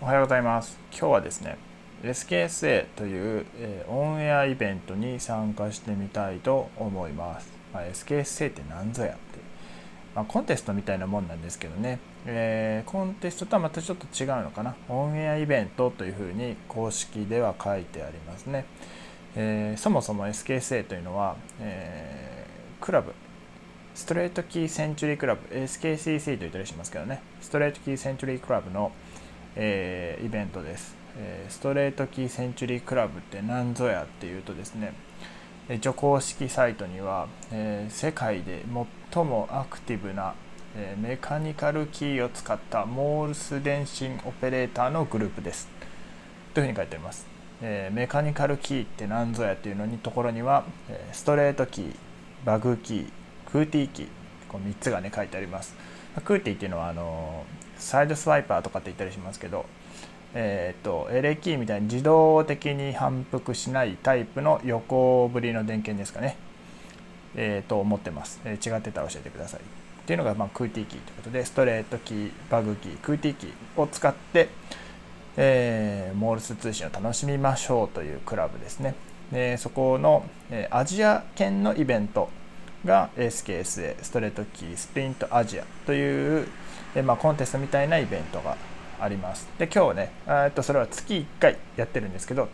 おはようございます。今日はですね、SKSA という、オンエアイベントに参加してみたいと思います。SKSA って何ぞやって、コンテストみたいなもんなんですけどね、コンテストとはまたちょっと違うのかな。オンエアイベントというふうに公式では書いてありますね。そもそも SKSA というのは、クラブストレートキーセンチュリークラブ SKCC と言ったりしますけどね、ストレートキーセンチュリークラブのイベントです。ストレートキーセンチュリークラブって何ぞやっていうとですね、一応公式サイトには、世界で最もアクティブな、メカニカルキーを使ったモールス電信オペレーターのグループですというふうに書いてあります。メカニカルキーって何ぞやっていうのにところには、ストレートキー、バグキー、クーティーキー、この3つがね書いてあります。クーティーっていうのはサイドスワイパーとかって言ったりしますけど、エレキーみたいに自動的に反復しないタイプの横振りの電源ですかね、と思ってます。違ってたら教えてください。っていうのが、クーティーキーということで、ストレートキー、バグキー、クーティーキーを使って、モールス通信を楽しみましょうというクラブですね。そこの、アジア圏のイベントが SKSA ストレートキースプリントアジアという、コンテストみたいなイベントがあります。で今日ねそれは月1回やってるんですけど、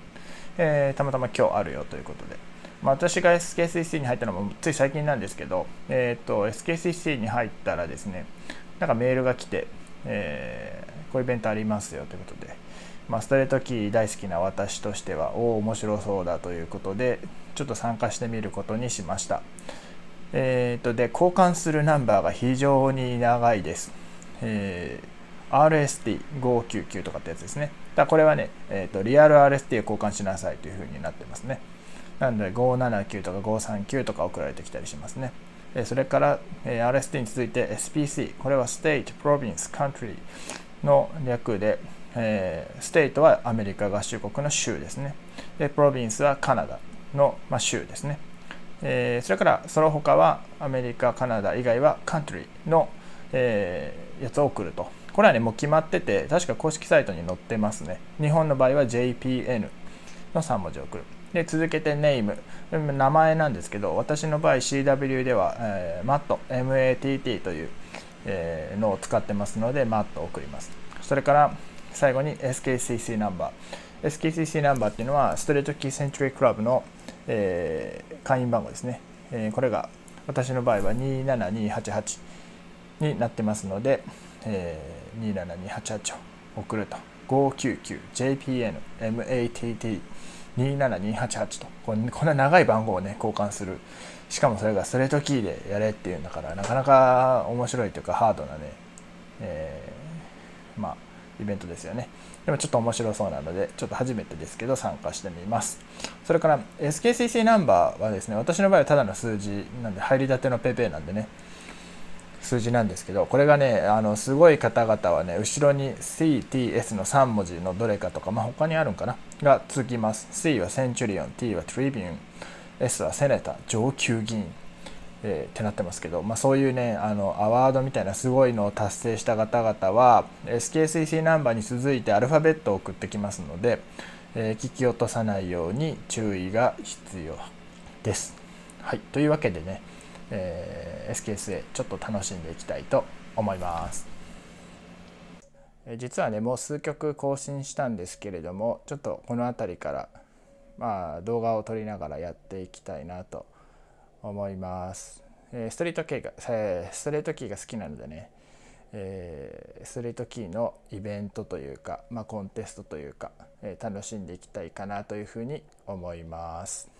たまたま今日あるよということで、私が SKCC に入ったのもつい最近なんですけど、SKCC に入ったらですね、なんかメールが来て、こういうイベントありますよということで、ストレートキー大好きな私としては面白そうだということでちょっと参加してみることにしました。で交換するナンバーが非常に長いです。RST599 とかってやつですね。これはね、リアル RST を交換しなさいというふうになってますね。なので579とか539とか送られてきたりしますね。それから、RST に続いて SPC、これは State, Province, Country の略で、State はアメリカ合衆国の州ですね。で Province はカナダの、州ですね。それからその他はアメリカ、カナダ以外は Country の、やつを送ると。これはねもう決まってて、確か公式サイトに載ってますね。日本の場合は JPN の3文字を送る。で続けて Name、 名前なんですけど、私の場合 CW では、MATT という、のを使ってますので MAT を送ります。それから最後に SKCC ナンバー。 SKCC ナンバーっていうのはストレートキーセンチュリークラブの、会員番号ですね。これが私の場合は27288になってますので、27288を送ると 599JPNMATT27288 とこんな長い番号をね交換する。しかもそれがストレートキーでやれっていうんだから、なかなか面白いというかハードなね、イベントですよね。でもちょっと面白そうなので、ちょっと初めてですけど参加してみます。それから SKCC ナンバーはですね、私の場合はただの数字なんで、入りたてのペペなんでね、数字なんですけど、これがねすごい方々はね、後ろに CTS の3文字のどれかとか、他にあるんかなが続きます。 C はセンチュリオン、 T はトリビューン、 S はセネター、上級議員、ってなってますけど、そういうねアワードみたいなすごいのを達成した方々は SKCC ナンバーに続いてアルファベットを送ってきますので、聞き落とさないように注意が必要です。はい、というわけでね、SKSA ちょっと楽しんでいきたいと思います。実はねもう数曲更新したんですけれども、ちょっとこの辺りから動画を撮りながらやっていきたいなと思います。ストレートキーが好きなのでね、ストレートキーのイベントというか、コンテストというか、楽しんでいきたいかなというふうに思います。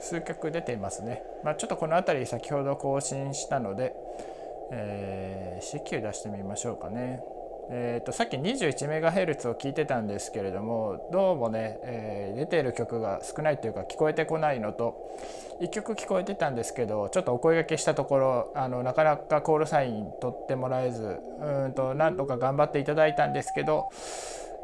数曲出ていますね。ちょっとこの辺り先ほど更新したので、CQ 出してみましょうかね。さっき 21MHz を聞いてたんですけれども、どうもね、出ている曲が少ないというか聞こえてこないのと、1曲聞こえてたんですけど、ちょっとお声掛けしたところなかなかコールサイン取ってもらえず、なんとか頑張っていただいたんですけど、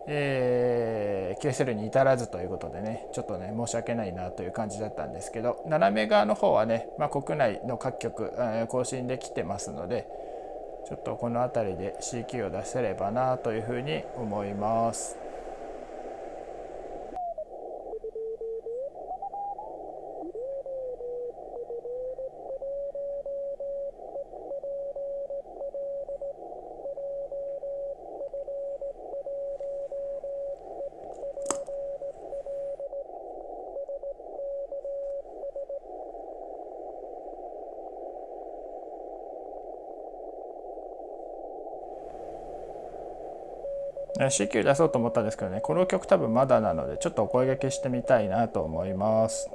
QSL に至らずということでね、ちょっとね申し訳ないなという感じだったんですけど、斜め側の方はね、国内の各局、更新できてますので、ちょっとこの辺りで CQ を出せればなというふうに思います。CQ 出そうと思ったんですけどね、この曲多分まだなのでちょっとお声掛けしてみたいなと思います。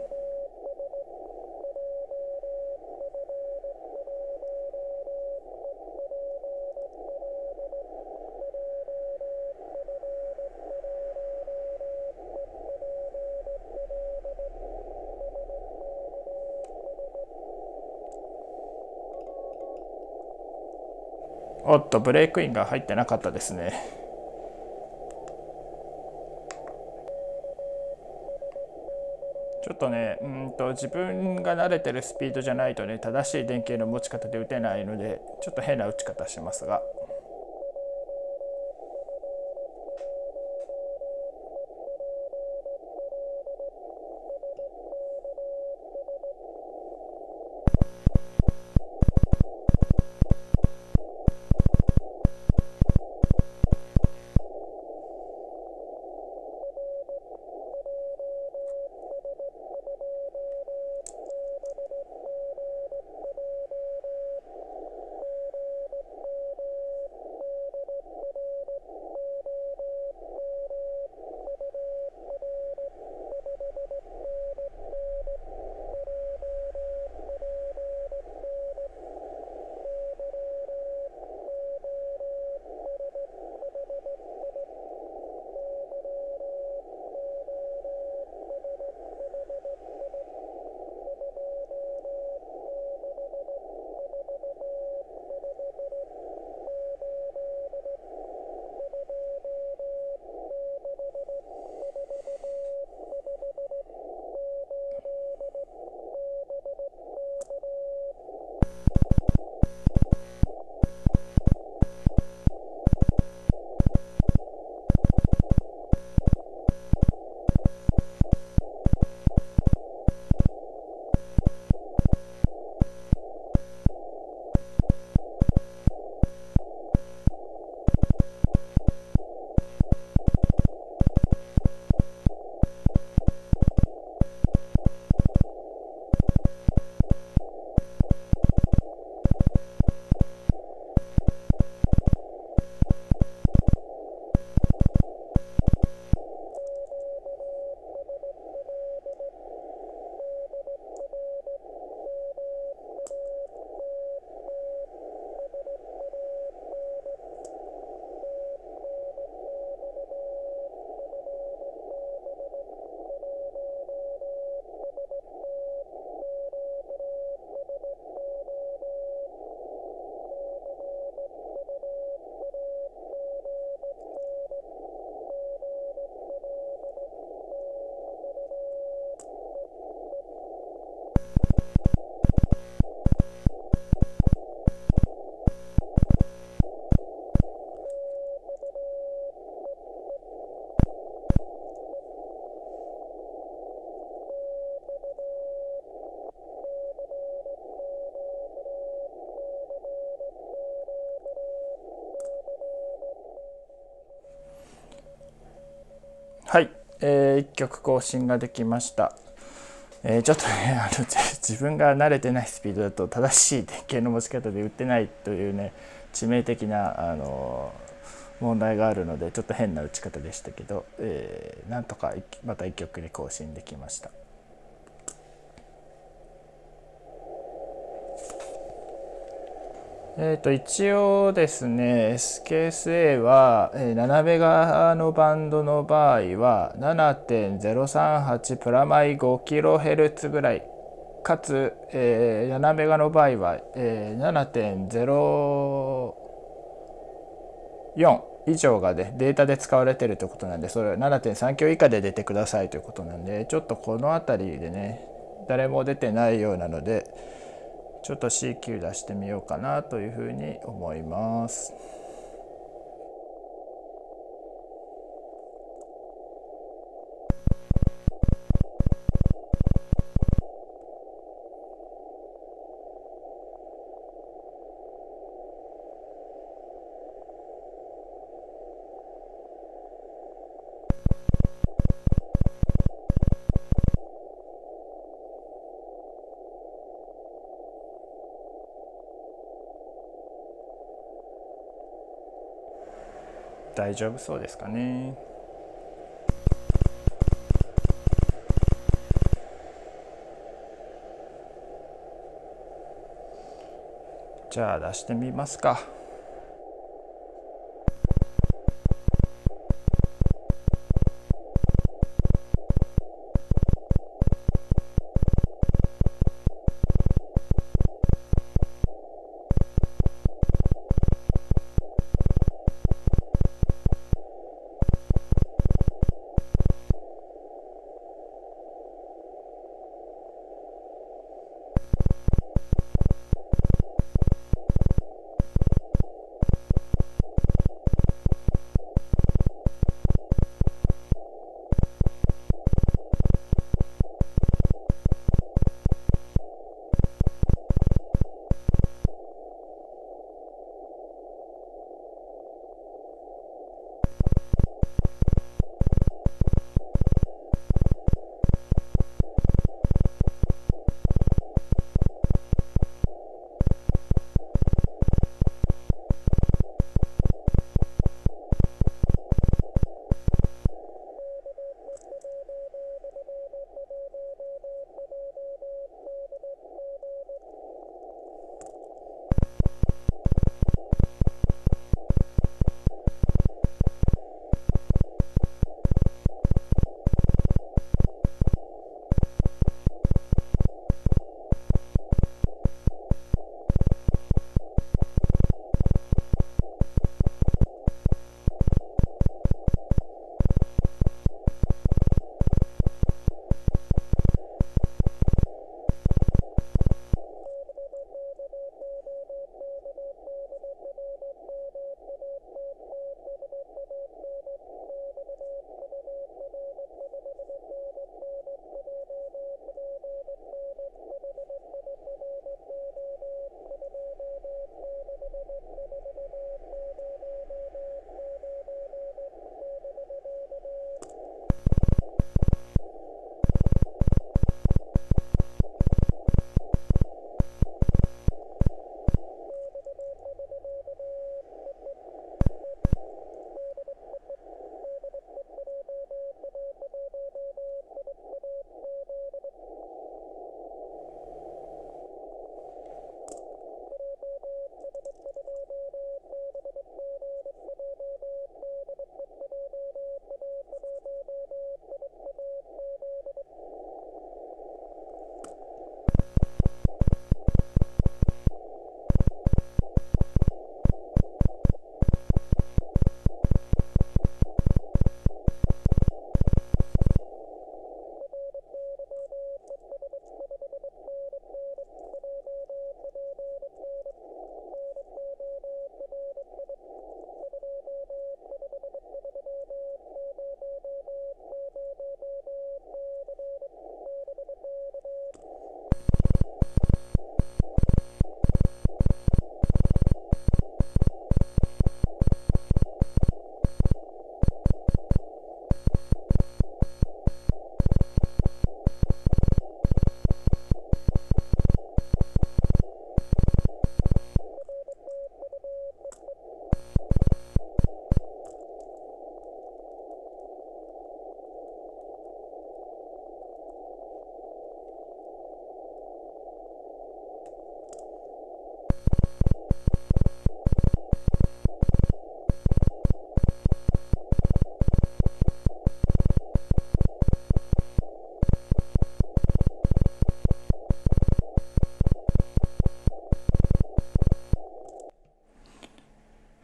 おっと、ブレイクインが入ってなかったですね。ちょっとね、自分が慣れてるスピードじゃないとね、正しい電源の持ち方で打てないので、ちょっと変な打ち方しますが。はい、1曲更新ができました。ちょっとね自分が慣れてないスピードだと正しい電源の持ち方で打ってないというね、致命的な問題があるので、ちょっと変な打ち方でしたけど、なんとかまた1曲に更新できました。一応ですね SKSA は、7メガのバンドの場合は 7.038 プラマイ 5kHz ぐらいかつ、7メガの場合は、7.04以上が、ね、データで使われているということなんで、それは 7.3 以下で出てくださいということなんで、ちょっとこの辺りでね誰も出てないようなのでちょっと CQ 出してみようかなというふうに思います。大丈夫そうですかね。じゃあ出してみますか。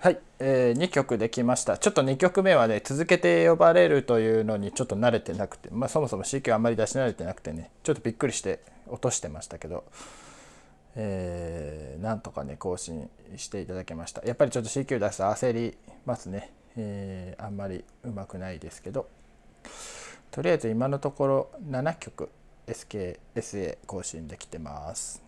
はい、2曲できました。ちょっと2曲目はね、続けて呼ばれるというのにちょっと慣れてなくて、そもそも CQ あんまり出し慣れてなくてね、ちょっとびっくりして落としてましたけど、なんとかね更新していただけました。やっぱりちょっと CQ 出すと焦りますね。あんまりうまくないですけど、とりあえず今のところ7曲 SKSA 更新できてます。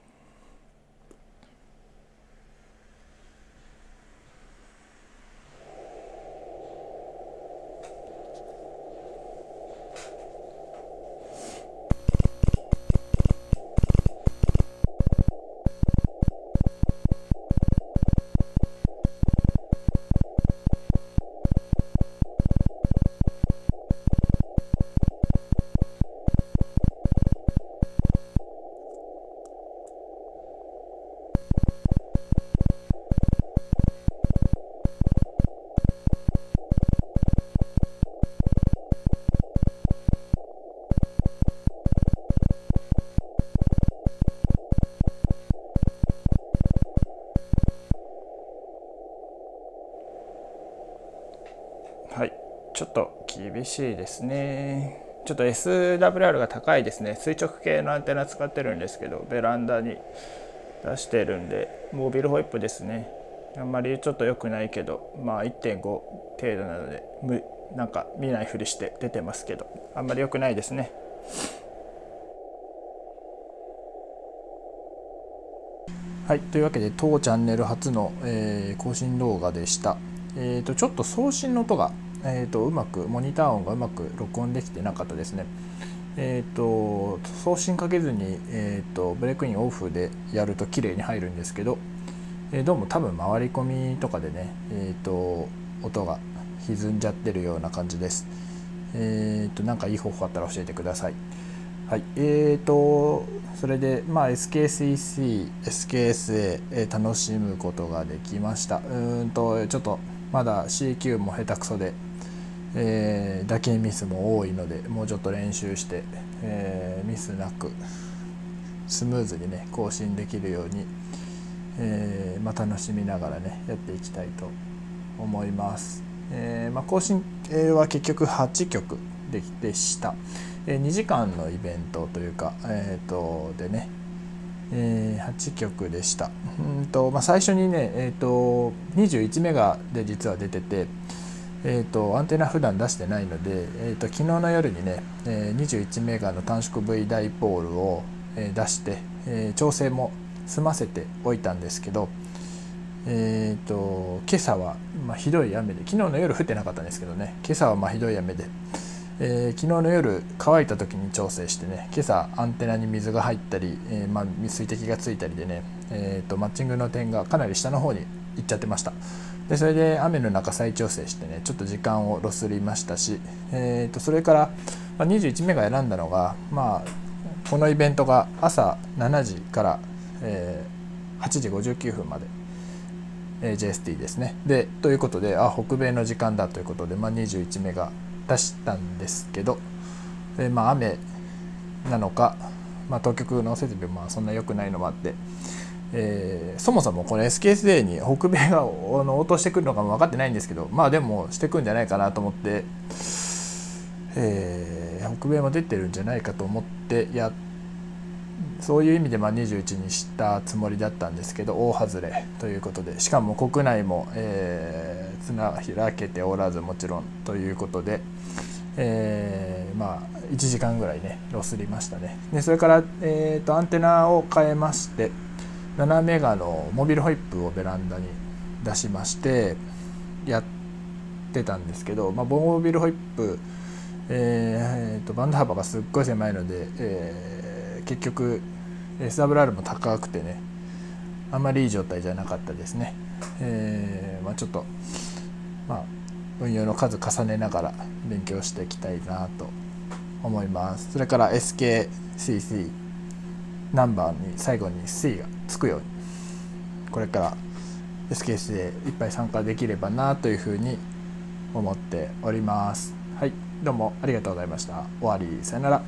はい、ちょっと厳しいですね。ちょっと SWR が高いですね。垂直系のアンテナ使ってるんですけど、ベランダに出してるんで、モービルホイップですね。あんまりちょっと良くないけど、1.5 程度なのでなんか見ないふりして出てますけど、あんまり良くないですね。はい、というわけで当チャンネル初の、更新動画でした。ちょっと送信の音が、うまくモニター音がうまく録音できてなかったですね。送信かけずに、ブレイクインオフでやると綺麗に入るんですけど、どうも多分回り込みとかでね、音が歪んじゃってるような感じです。なんかいい方法あったら教えてください。はい、それでSKCC、SKSA、楽しむことができました。ちょっとまだ CQ も下手くそで、打鍵ミスも多いので、もうちょっと練習して、ミスなくスムーズにね更新できるように、楽しみながらねやっていきたいと思います。更新は結局8曲でした。2時間のイベントというか、でね、8曲でした。最初にね、21メガで実は出てて、アンテナ普段出してないので、昨日の夜にね、21メガの短縮 V ダイポールを出して、調整も済ませておいたんですけど、今朝はひどい雨で、昨日の夜降ってなかったんですけどね、今朝はひどい雨で、昨日の夜乾いた時に調整してね、今朝アンテナに水が入ったり、水滴がついたりでね、マッチングの点がかなり下の方に行っちゃってました。でそれで雨の中再調整してね、ちょっと時間をロスりましたし、それから、21メガ選んだのが、このイベントが朝7時から、8時59分まで、JST ですね。でということで北米の時間だということで、21メガ出したんですけど、雨なのか、当局の設備もそんな良くないのもあって、そもそもこの SKSA に北米が応答してくるのかも分かってないんですけど、でもしてくんじゃないかなと思って、北米も出てるんじゃないかと思ってそういう意味で21にしたつもりだったんですけど、大外れということで、しかも国内も、開けておらずもちろんということで、1時間ぐらいねロスりましたね。でそれから、アンテナを変えまして、7メガのモビルホイップをベランダに出しましてやってたんですけど、モビルホイップ、バンド幅がすっごい狭いので、結局 SWR も高くてね、あんまりいい状態じゃなかったですね。ちょっと運用の数重ねながら勉強していきたいなと思います。それから SKCC ナンバーに最後に C がつくように、これから SKS でいっぱい参加できればなというふうに思っております。はい、どうもありがとうございました。終わり。さよなら。